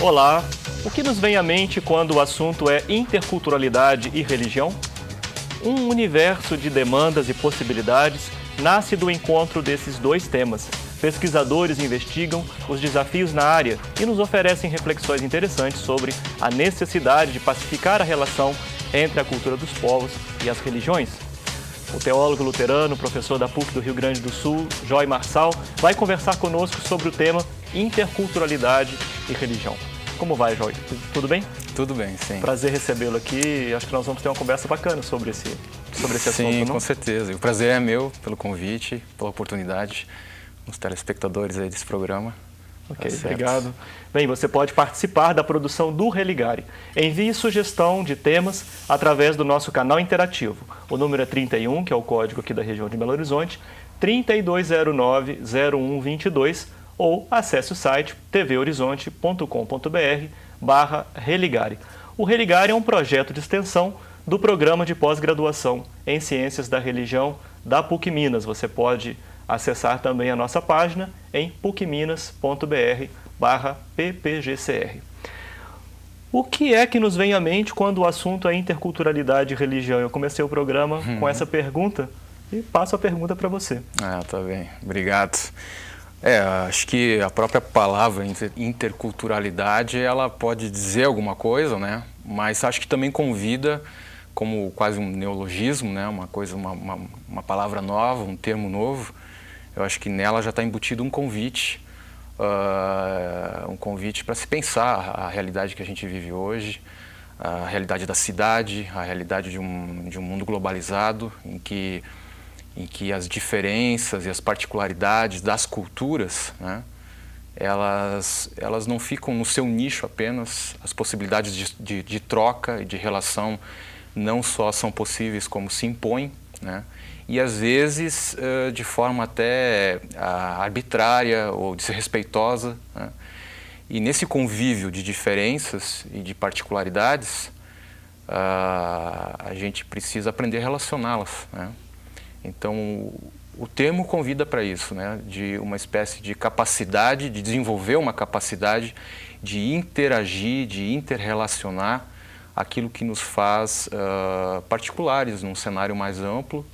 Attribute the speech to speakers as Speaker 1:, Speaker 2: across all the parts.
Speaker 1: Olá, o que nos vem à mente quando o assunto é interculturalidade e religião? Um universo de demandas e possibilidades nasce do encontro desses dois temas. Pesquisadores investigam os desafios na área e nos oferecem reflexões interessantes sobre a necessidade de pacificar a relação entre a cultura dos povos e as religiões. O teólogo luterano, professor da PUC do Rio Grande do Sul, Joy Marçal, vai conversar conosco sobre o tema interculturalidade e religião. Como vai, Joy? Tudo bem?
Speaker 2: Tudo bem, sim.
Speaker 1: Prazer recebê-lo aqui. Acho que nós vamos ter uma conversa bacana sobre esse assunto,
Speaker 2: Sim,
Speaker 1: não?
Speaker 2: com certeza. O prazer é meu pelo convite, pela oportunidade, os telespectadores aí desse programa.
Speaker 1: Ok, obrigado. Bem, você pode participar da produção do Religare. Envie sugestão de temas através do nosso canal interativo. O número é 31, que é o código aqui da região de Belo Horizonte, 3209-0122, ou acesse o site tvhorizonte.com.br/Religare. O Religare é um projeto de extensão do programa de pós-graduação em Ciências da Religião da PUC Minas. Você pode acessar também a nossa página em pucminas.br/ppgcr. O que é que nos vem à mente quando o assunto é interculturalidade e religião? Eu comecei o programa com essa pergunta e passo a pergunta para você.
Speaker 2: Tá bem. Obrigado. Acho que a própria palavra interculturalidade, ela pode dizer alguma coisa, né? Mas acho que também convida, como quase um neologismo, né? Uma palavra nova, um termo novo. Eu acho que nela já está embutido um convite para se pensar a realidade que a gente vive hoje, a realidade da cidade, a realidade de um mundo globalizado, em que as diferenças e as particularidades das culturas, né, elas não ficam no seu nicho apenas, as possibilidades de troca e de relação não só são possíveis como se impõem, né, e às vezes de forma até arbitrária ou desrespeitosa, né, e nesse convívio de diferenças e de particularidades, a gente precisa aprender a relacioná-las, né? Então, o termo convida para isso, né? De uma espécie de capacidade, de desenvolver uma capacidade de interagir, de interrelacionar aquilo que nos faz particulares num cenário mais amplo,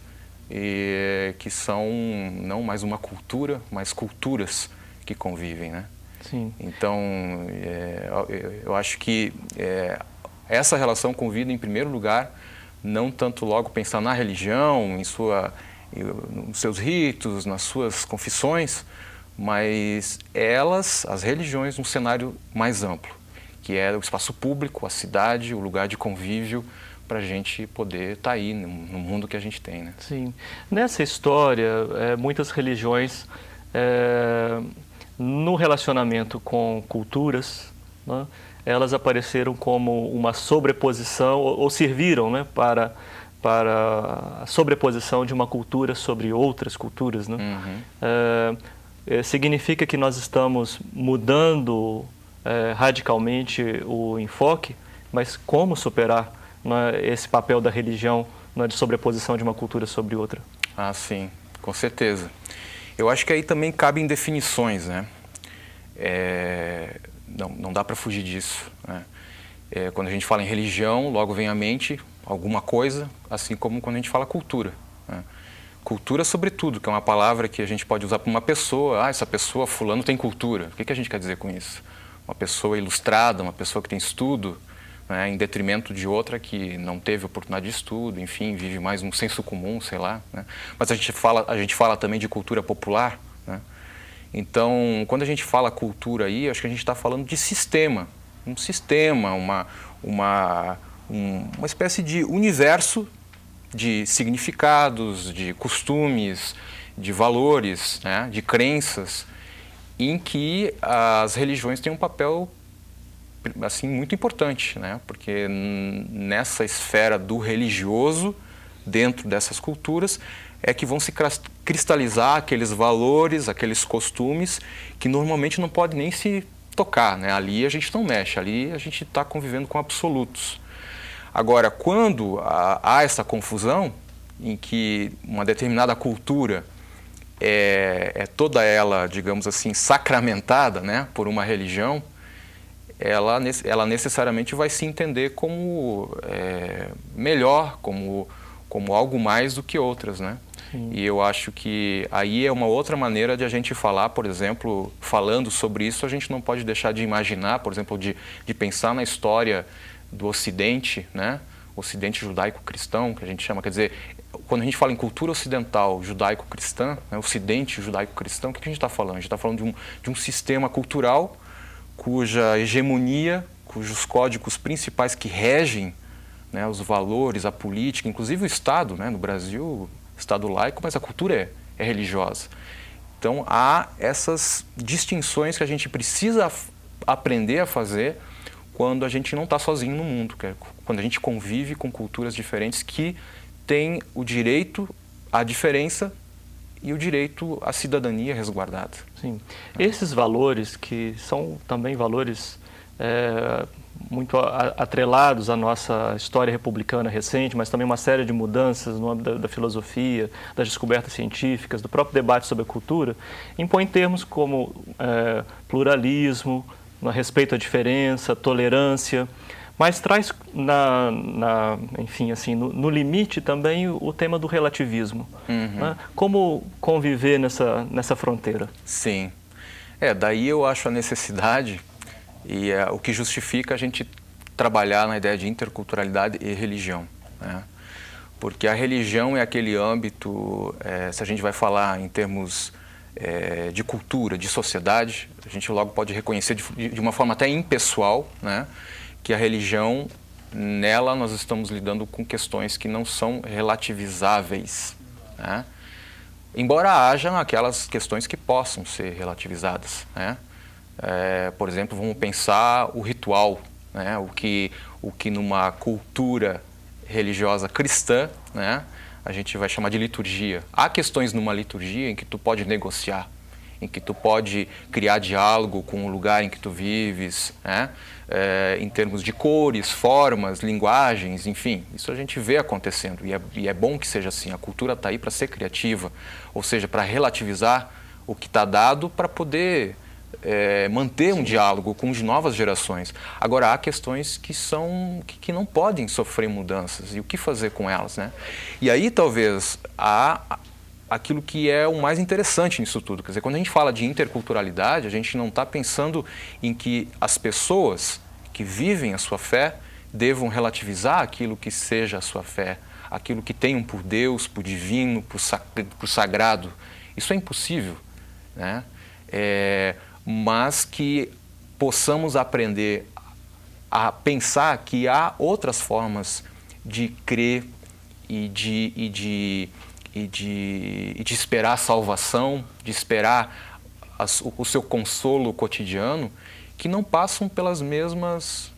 Speaker 2: e que são não mais uma cultura, mas culturas que convivem, né?
Speaker 1: Sim.
Speaker 2: Então, eu acho que essa relação convida, em primeiro lugar, não tanto logo pensar na religião, nos seus ritos, nas suas confissões, mas as religiões, num cenário mais amplo, que é o espaço público, a cidade, o lugar de convívio, para a gente poder estar aí no mundo que a gente tem, né?
Speaker 1: Sim. Nessa história, muitas religiões, no relacionamento com culturas, né, elas apareceram como uma sobreposição, ou serviram, né, para a sobreposição de uma cultura sobre outras culturas, né? Significa que nós estamos mudando radicalmente o enfoque, mas como superar, né, esse papel da religião, né, de sobreposição de uma cultura sobre outra?
Speaker 2: Sim, com certeza. Eu acho que aí também cabem definições, né? Não dá para fugir disso, né? Quando a gente fala em religião, logo vem à mente alguma coisa, assim como quando a gente fala cultura, né? Cultura, sobretudo, que é uma palavra que a gente pode usar para uma pessoa. Essa pessoa, fulano, tem cultura. O que a gente quer dizer com isso? Uma pessoa ilustrada, uma pessoa que tem estudo, né, em detrimento de outra que não teve oportunidade de estudo, enfim, vive mais um senso comum, sei lá, né? Mas a gente fala também de cultura popular, né? Então, quando a gente fala cultura aí, acho que a gente está falando de sistema, uma espécie de universo de significados, de costumes, de valores, né, de crenças, em que as religiões têm um papel assim muito importante, né? Porque nessa esfera do religioso, dentro dessas culturas, é que vão se cristalizar aqueles valores, aqueles costumes que normalmente não podem nem se tocar, né? Ali a gente não mexe, ali a gente está convivendo com absolutos. Agora, quando há essa confusão em que uma determinada cultura é toda ela, digamos assim, sacramentada, né, por uma religião, ela necessariamente vai se entender como melhor, como algo mais do que outras, né?
Speaker 1: Sim.
Speaker 2: E eu acho que aí é uma outra maneira de a gente falar, por exemplo, falando sobre isso, a gente não pode deixar de imaginar, por exemplo, de pensar na história do Ocidente, né? Ocidente judaico-cristão, que a gente chama, quer dizer, quando a gente fala em cultura ocidental judaico-cristã, né, Ocidente judaico-cristão, o que a gente está falando? A gente está falando de um sistema cultural cuja hegemonia, cujos códigos principais que regem, né, os valores, a política, inclusive o Estado, né, no Brasil, Estado laico, mas a cultura é religiosa. Então há essas distinções que a gente precisa aprender a fazer quando a gente não está sozinho no mundo, quando a gente convive com culturas diferentes que têm o direito à diferença e o direito à cidadania resguardada.
Speaker 1: Sim. Esses valores, que são também valores muito atrelados à nossa história republicana recente, mas também uma série de mudanças no âmbito da filosofia, das descobertas científicas, do próprio debate sobre a cultura, impõem termos como pluralismo, respeito à diferença, tolerância, mas traz enfim, assim, no limite também o tema do relativismo. Né? Como conviver nessa fronteira?
Speaker 2: Sim. Daí eu acho a necessidade e o que justifica a gente trabalhar na ideia de interculturalidade e religião, né? Porque a religião é aquele âmbito, se a gente vai falar em termos de cultura, de sociedade, a gente logo pode reconhecer de uma forma até impessoal, né, que a religião, nela nós estamos lidando com questões que não são relativizáveis, né? Embora haja aquelas questões que possam ser relativizadas, né? Por exemplo, vamos pensar o ritual, né? O que numa cultura religiosa cristã, né, a gente vai chamar de liturgia. Há questões numa liturgia em que tu pode negociar, em que tu pode criar diálogo com o lugar em que tu vives, né? Em termos de cores, formas, linguagens, enfim, isso a gente vê acontecendo e é bom que seja assim. A cultura está aí para ser criativa, ou seja, para relativizar o que está dado para poder manter um diálogo com as novas gerações. Agora, há questões que não podem sofrer mudanças, e o que fazer com elas, né? E aí, talvez, há aquilo que é o mais interessante nisso tudo. Quer dizer, quando a gente fala de interculturalidade, a gente não está pensando em que as pessoas que vivem a sua fé devam relativizar aquilo que seja a sua fé, aquilo que tenham por Deus, por divino, por sagrado. Isso é impossível, né? Mas que possamos aprender a pensar que há outras formas de crer e de esperar a salvação, de esperar o seu consolo cotidiano, que não passam pelas mesmas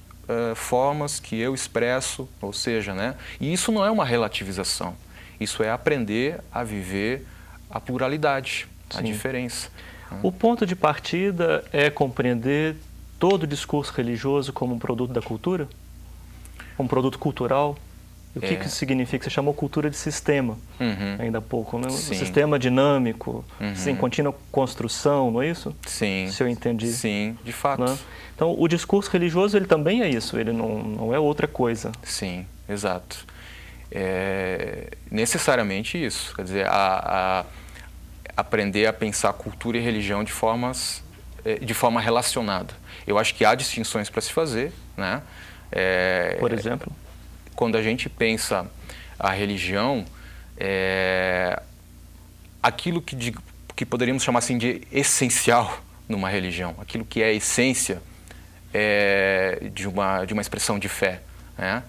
Speaker 2: formas que eu expresso, ou seja, né? E isso não é uma relativização, isso é aprender a viver a pluralidade, a diferença.
Speaker 1: O ponto de partida é compreender todo o discurso religioso como um produto da cultura? Um produto cultural? E o que isso significa? Você chamou cultura de sistema, ainda há pouco, né? Um sistema dinâmico, em contínua construção, não é isso?
Speaker 2: Sim.
Speaker 1: Se eu entendi.
Speaker 2: Sim, de fato.
Speaker 1: Né? Então, o discurso religioso, ele também é isso, ele não é outra coisa.
Speaker 2: Sim, exato. Necessariamente isso, quer dizer, aprender a pensar cultura e religião de forma relacionada. Eu acho que há distinções para se fazer, né?
Speaker 1: Por exemplo?
Speaker 2: Quando a gente pensa a religião, aquilo que poderíamos chamar assim de essencial numa religião, aquilo que é a essência de uma expressão de fé, né?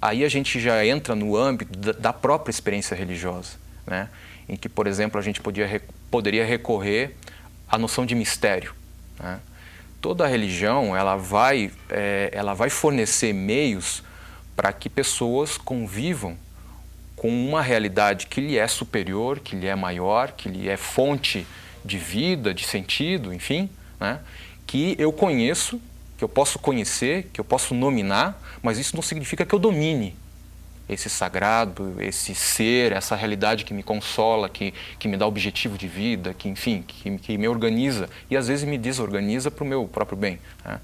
Speaker 2: Aí a gente já entra no âmbito da própria experiência religiosa, né? Em que, por exemplo, a gente poderia recorrer à noção de mistério, né? Toda a religião ela vai fornecer meios para que pessoas convivam com uma realidade que lhe é superior, que lhe é maior, que lhe é fonte de vida, de sentido, enfim, né? Que eu conheço, que eu posso conhecer, que eu posso nominar, mas isso não significa que eu domine, esse sagrado, esse ser, essa realidade que me consola, que me dá objetivo de vida, que, enfim, que me organiza e às vezes me desorganiza para o meu próprio bem, né?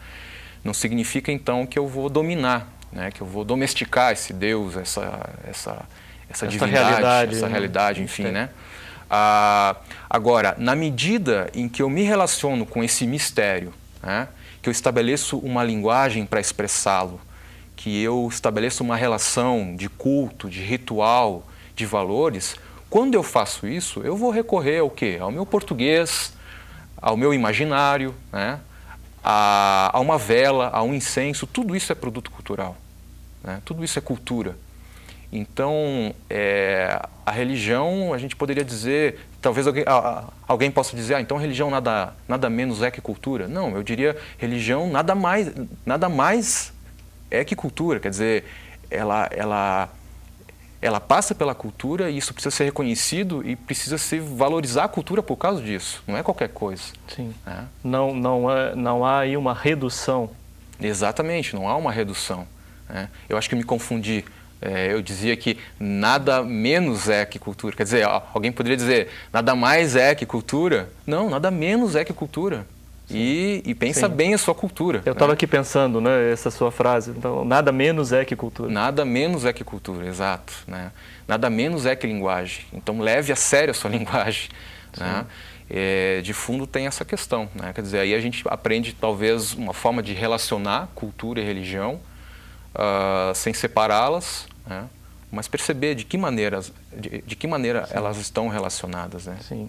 Speaker 2: Não significa então que eu vou dominar, né? Que eu vou domesticar esse Deus, essa divindade, essa realidade, enfim, né? Agora, na medida em que eu me relaciono com esse mistério, né? Que eu estabeleço uma linguagem para expressá-lo, que eu estabeleço uma relação de culto, de ritual, de valores, quando eu faço isso, eu vou recorrer ao quê? Ao meu português, ao meu imaginário, né? A uma vela, a um incenso, tudo isso é produto cultural, né? Tudo isso é cultura. Então, a religião, a gente poderia dizer, talvez alguém possa dizer, então religião nada menos é que cultura. Não, eu diria religião nada mais é que cultura, quer dizer, ela passa pela cultura e isso precisa ser reconhecido e precisa se valorizar a cultura por causa disso, não é qualquer coisa.
Speaker 1: Sim. Não há aí uma redução.
Speaker 2: Exatamente, não há uma redução, né? Eu acho que eu me confundi. Eu dizia que nada menos é que cultura. Quer dizer, alguém poderia dizer, nada mais é que cultura? Não, nada menos é que cultura. E pensa
Speaker 1: Sim.
Speaker 2: bem a sua cultura.
Speaker 1: Eu estava aqui pensando, né, essa sua frase, então, nada menos é que cultura.
Speaker 2: Nada menos é que cultura, exato, né? Nada menos é que linguagem. Então leve a sério a sua linguagem, né? De fundo tem essa questão, né? Quer dizer, aí a gente aprende talvez uma forma de relacionar cultura e religião, sem separá-las, né? Mas perceber de que maneira elas estão relacionadas, né?
Speaker 1: Sim.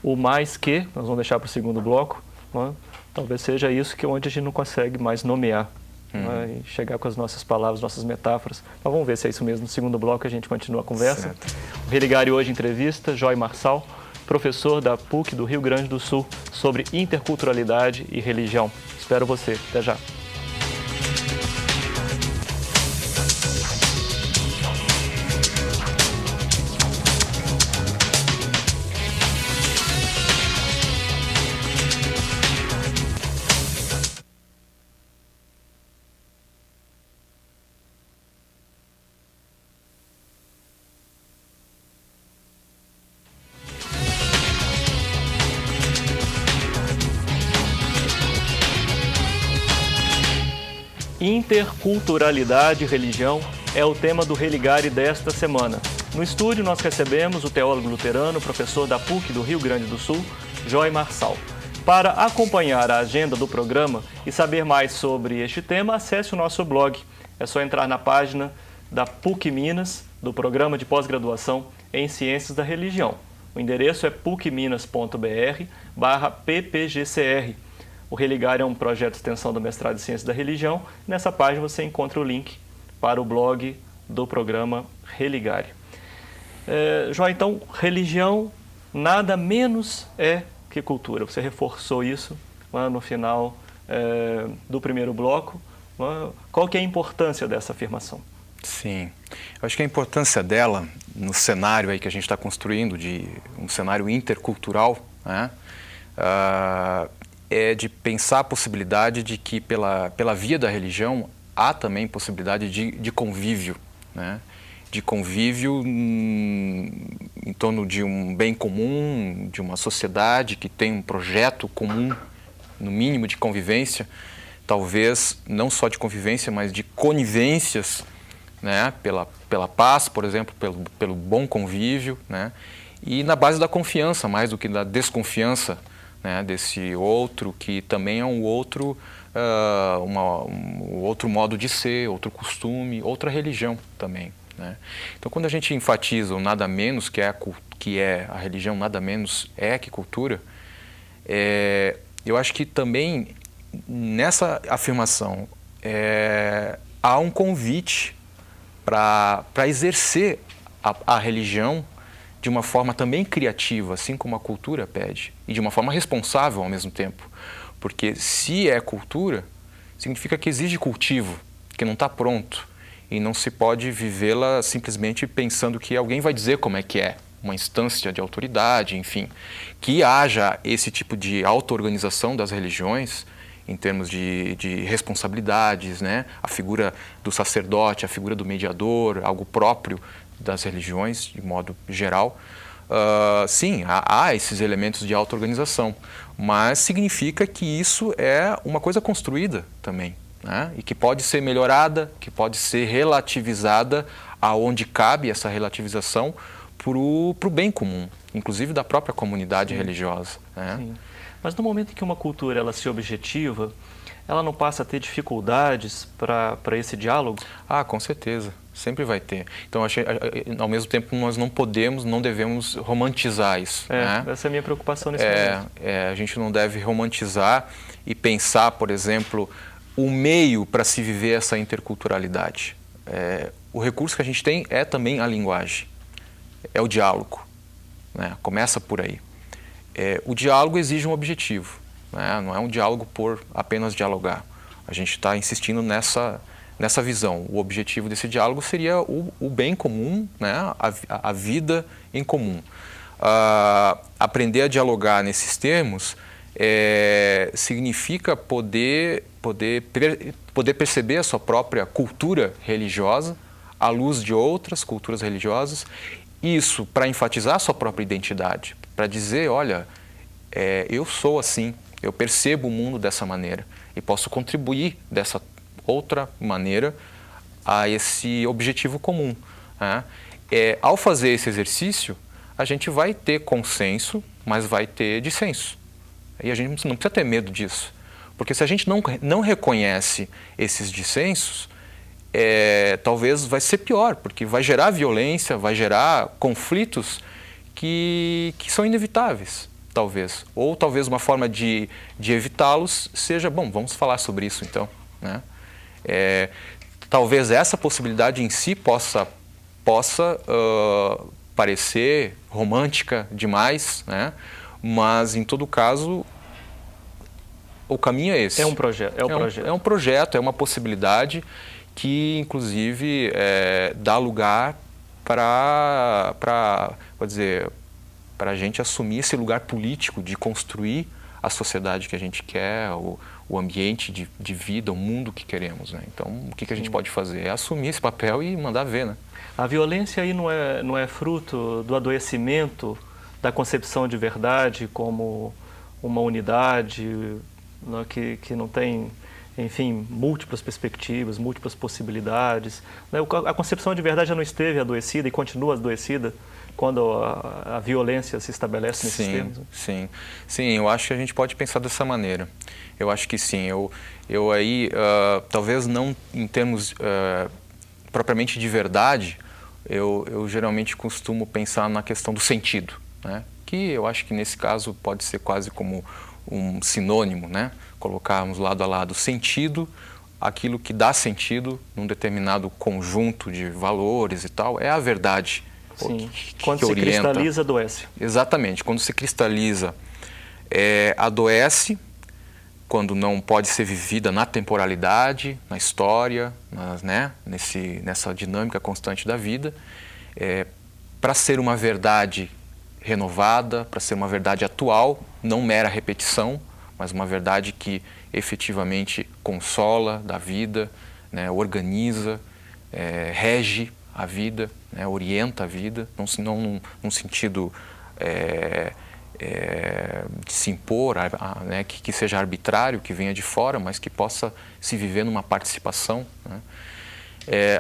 Speaker 1: O mais que, nós vamos deixar para o segundo bloco, né? Talvez seja isso que onde a gente não consegue mais nomear, né? E chegar com as nossas palavras, nossas metáforas. Mas vamos ver se é isso mesmo. No segundo bloco a gente continua a conversa.
Speaker 2: Certo.
Speaker 1: O Religare hoje entrevista Joy Marçal, professor da PUC do Rio Grande do Sul, sobre interculturalidade e religião. Espero você. Até já. Interculturalidade e religião é o tema do Religare desta semana. No estúdio nós recebemos o teólogo luterano, professor da PUC do Rio Grande do Sul, Joy Marçal. Para acompanhar a agenda do programa e saber mais sobre este tema, acesse o nosso blog. É só entrar na página da PUC Minas, do Programa de Pós-Graduação em Ciências da Religião. O endereço é pucminas.br/ppgcr. O Religare é um projeto de extensão do mestrado em Ciências da Religião. Nessa página você encontra o link para o blog do programa Religare. João, então, religião nada menos é que cultura. Você reforçou isso lá no final do primeiro bloco. Qual que é a importância dessa afirmação?
Speaker 2: Sim, eu acho que a importância dela no cenário aí que a gente está construindo, de um cenário intercultural, né? É de pensar a possibilidade de que pela via da religião há também possibilidade de convívio, né? De convívio em torno de um bem comum, de uma sociedade que tem um projeto comum, no mínimo de convivência, talvez não só de convivência, mas de conivências, né? Pela paz, por exemplo, pelo bom convívio, né? E na base da confiança, mais do que da desconfiança, né, desse outro, que também é um outro modo de ser, outro costume, outra religião também, né? Então, quando a gente enfatiza o nada menos, que é a religião, nada menos é que cultura, eu acho que também nessa afirmação há um convite para exercer a religião de uma forma também criativa, assim como a cultura pede, e de uma forma responsável ao mesmo tempo. Porque se é cultura, significa que exige cultivo, que não está pronto, e não se pode vivê-la simplesmente pensando que alguém vai dizer como é que é, uma instância de autoridade, enfim. Que haja esse tipo de auto-organização das religiões, em termos de responsabilidades, né? A figura do sacerdote, a figura do mediador, algo próprio das religiões, de modo geral. Sim, há esses elementos de auto-organização, mas significa que isso é uma coisa construída também, né? E que pode ser melhorada, que pode ser relativizada aonde cabe essa relativização para o bem comum, inclusive da própria comunidade religiosa, né?
Speaker 1: Sim. Mas no momento em que uma cultura ela se objetiva, ela não passa a ter dificuldades para esse diálogo?
Speaker 2: Ah, com certeza. Sempre vai ter. Então, ao mesmo tempo, nós não podemos, não devemos romantizar isso. Né?
Speaker 1: Essa é a minha preocupação nesse momento.
Speaker 2: A gente não deve romantizar e pensar, por exemplo, o meio para se viver essa interculturalidade. O recurso que a gente tem é também a linguagem, é o diálogo, né? Começa por aí. O diálogo exige um objetivo, né? Não é um diálogo por apenas dialogar. A gente está insistindo nessa visão. O objetivo desse diálogo seria o bem comum, né? A vida em comum. Aprender a dialogar nesses termos significa poder perceber a sua própria cultura religiosa à luz de outras culturas religiosas. Isso para enfatizar a sua própria identidade, para dizer, olha, eu sou assim, eu percebo o mundo dessa maneira e posso contribuir dessa outra maneira a esse objetivo comum, né? Ao fazer esse exercício, a gente vai ter consenso, mas vai ter dissenso. E a gente não precisa ter medo disso, porque se a gente não reconhece esses dissensos, talvez vai ser pior, porque vai gerar violência, vai gerar conflitos que são inevitáveis, talvez. Ou talvez uma forma de evitá-los seja, bom, vamos falar sobre isso então, né? Talvez essa possibilidade em si possa parecer romântica demais, né? Mas, em todo caso, o caminho é esse.
Speaker 1: É um projeto.
Speaker 2: É um projeto, é uma possibilidade que, inclusive, dá lugar para a gente assumir esse lugar político de construir a sociedade que a gente quer, o ambiente de vida, o mundo que queremos, né? Então, o que a gente pode fazer? É assumir esse papel e mandar ver, né?
Speaker 1: A violência aí não é fruto do adoecimento da concepção de verdade como uma unidade, né, que não tem, enfim, múltiplas perspectivas, múltiplas possibilidades. A concepção de verdade já não esteve adoecida e continua adoecida quando a violência se estabelece nesses termos?
Speaker 2: Sim, eu acho que a gente pode pensar dessa maneira. Eu acho que sim. Eu aí, talvez não em termos propriamente de verdade, eu geralmente costumo pensar na questão do sentido, né? Que eu acho que nesse caso pode ser quase como um sinônimo, né? Colocarmos lado a lado sentido, aquilo que dá sentido num determinado conjunto de valores e tal, é a verdade.
Speaker 1: Sim. Quando se cristaliza, adoece.
Speaker 2: Exatamente. Quando se cristaliza, adoece, quando não pode ser vivida na temporalidade, na história, né? Nessa dinâmica constante da vida. Para ser uma verdade renovada, para ser uma verdade atual, não mera repetição, mas uma verdade que efetivamente consola da vida, né? Organiza, rege a vida, né? Orienta a vida, não num sentido de se impor, né? que seja arbitrário, que venha de fora, mas que possa se viver numa participação, né?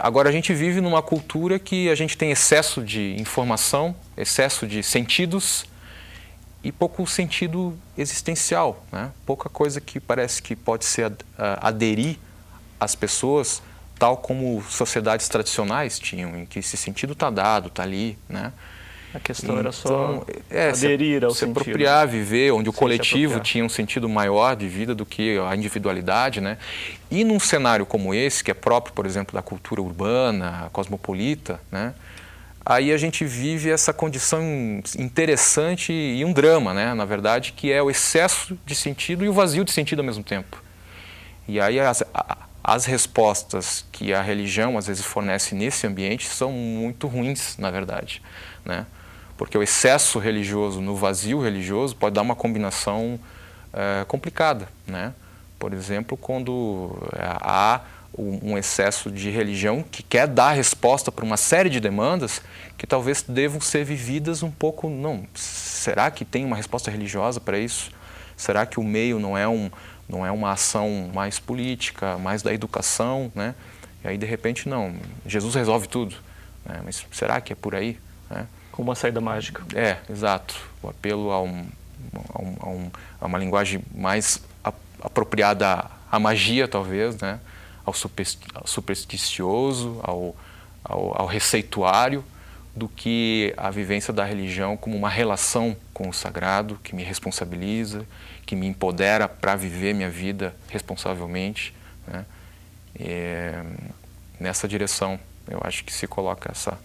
Speaker 2: Agora, a gente vive numa cultura que a gente tem excesso de informação, excesso de sentidos e pouco sentido existencial, né? Pouca coisa que parece que pode ser aderir às pessoas, tal como sociedades tradicionais tinham, em que esse sentido está dado, está ali, né?
Speaker 1: A questão era só aderir ao sentido.
Speaker 2: Se apropriar, viver, onde o coletivo tinha um sentido maior de vida do que a individualidade, né? E num cenário como esse, que é próprio, por exemplo, da cultura urbana, cosmopolita, né? Aí a gente vive essa condição interessante e um drama, né? Na verdade, que é o excesso de sentido e o vazio de sentido ao mesmo tempo. E aí as respostas que a religião às vezes fornece nesse ambiente são muito ruins, na verdade, né? Porque o excesso religioso no vazio religioso pode dar uma combinação complicada, né? Por exemplo, quando há um excesso de religião que quer dar resposta para uma série de demandas que talvez devam ser vividas um pouco, não, será que tem uma resposta religiosa para isso? Será que o meio não é uma ação mais política, mais da educação, né? E aí, de repente, não, Jesus resolve tudo, né? Mas será que é por aí, né?
Speaker 1: Com uma saída mágica.
Speaker 2: Exato. O apelo a uma linguagem mais apropriada à magia, talvez, né? Ao supersticioso, ao receituário, do que a vivência da religião como uma relação com o sagrado, que me responsabiliza, que me empodera para viver minha vida responsavelmente, né? Nessa direção, eu acho que se coloca essa...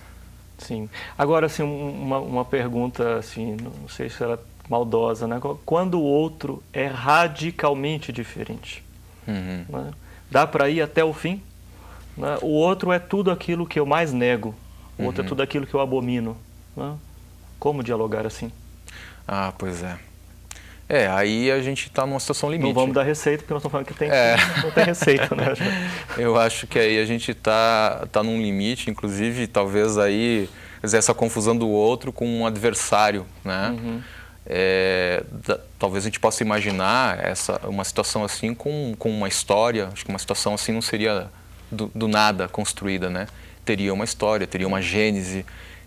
Speaker 1: Sim. Agora, assim, uma pergunta, assim, não sei se era maldosa, né? Quando o outro é radicalmente diferente, né? Dá para ir até o fim? Né? O outro é tudo aquilo que eu mais nego, o outro é tudo aquilo que eu abomino, né? Como dialogar assim?
Speaker 2: Ah, pois é. Aí a gente está numa situação limite.
Speaker 1: Não vamos dar receita, porque nós estamos falando que não tem receita, né?
Speaker 2: Eu acho que aí a gente está num limite, inclusive, talvez aí, essa confusão do outro com um adversário, né? Talvez a gente possa imaginar uma situação assim com uma história. Acho que uma situação assim não seria do nada construída, né? Teria uma história, teria uma gênese,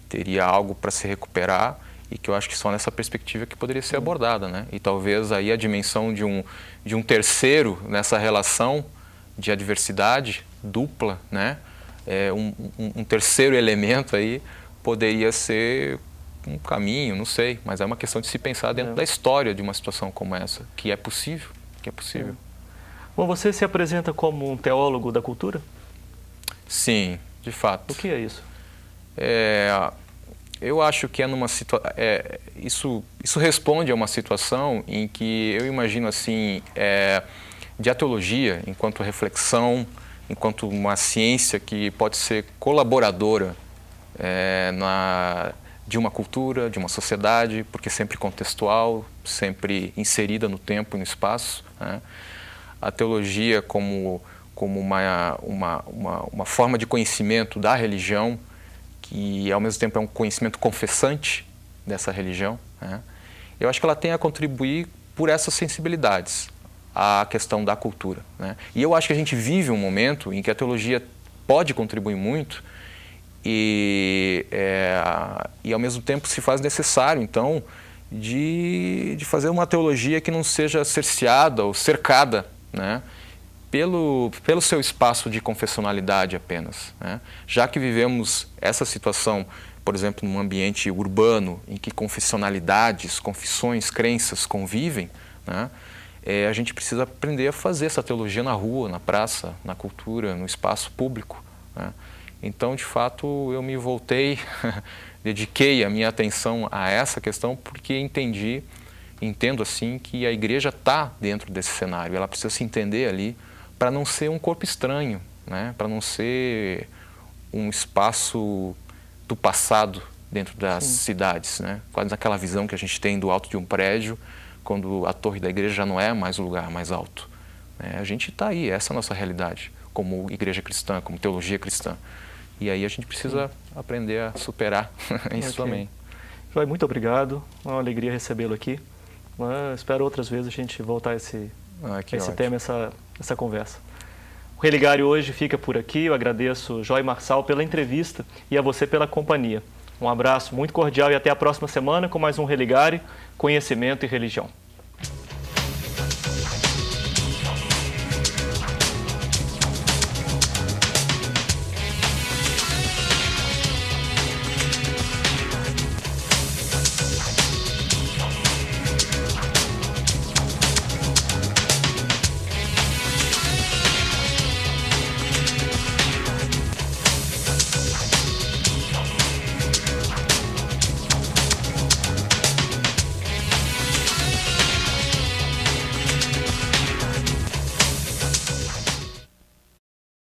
Speaker 2: teria algo para se recuperar, e que eu acho que só nessa perspectiva que poderia ser abordada, né? E talvez aí a dimensão de um terceiro nessa relação de adversidade dupla, né? Um terceiro elemento aí poderia ser um caminho, não sei, mas é uma questão de se pensar dentro da história de uma situação como essa, que é possível.
Speaker 1: Bom, você se apresenta como um teólogo da cultura?
Speaker 2: Sim, de fato.
Speaker 1: O que é isso?
Speaker 2: Eu acho que isso responde a uma situação em que eu imagino assim, de a teologia enquanto reflexão, enquanto uma ciência que pode ser colaboradora de uma cultura, de uma sociedade, porque sempre contextual, sempre inserida no tempo e no espaço, né? A teologia como uma forma de conhecimento da religião, que ao mesmo tempo é um conhecimento confessante dessa religião, né? Eu acho que ela tem a contribuir por essas sensibilidades à questão da cultura, né? E eu acho que a gente vive um momento em que a teologia pode contribuir muito e ao mesmo tempo se faz necessário, então, de fazer uma teologia que não seja cerceada ou cercada, né? Pelo seu espaço de confessionalidade apenas, né? Já que vivemos essa situação, por exemplo, num ambiente urbano em que confessionalidades, confissões, crenças convivem, né? A gente precisa aprender a fazer essa teologia na rua, na praça, na cultura, no espaço público, né? Então, de fato, eu me voltei, dediquei a minha atenção a essa questão porque entendo assim que a igreja está dentro desse cenário, ela precisa se entender ali para não ser um corpo estranho, né? Para não ser um espaço do passado dentro das cidades, né? Quase aquela visão que a gente tem do alto de um prédio, quando a torre da igreja já não é mais o lugar mais alto, né? A gente está aí, essa é a nossa realidade, como igreja cristã, como teologia cristã. E aí a gente precisa aprender a superar isso também.
Speaker 1: Joy, muito obrigado, é uma alegria recebê-lo aqui. Espero outras vezes a gente voltar a esse tema, essa conversa. O Religário hoje fica por aqui. Eu agradeço Joy Marçal pela entrevista e a você pela companhia. Um abraço muito cordial e até a próxima semana com mais um Religário, Conhecimento e Religião.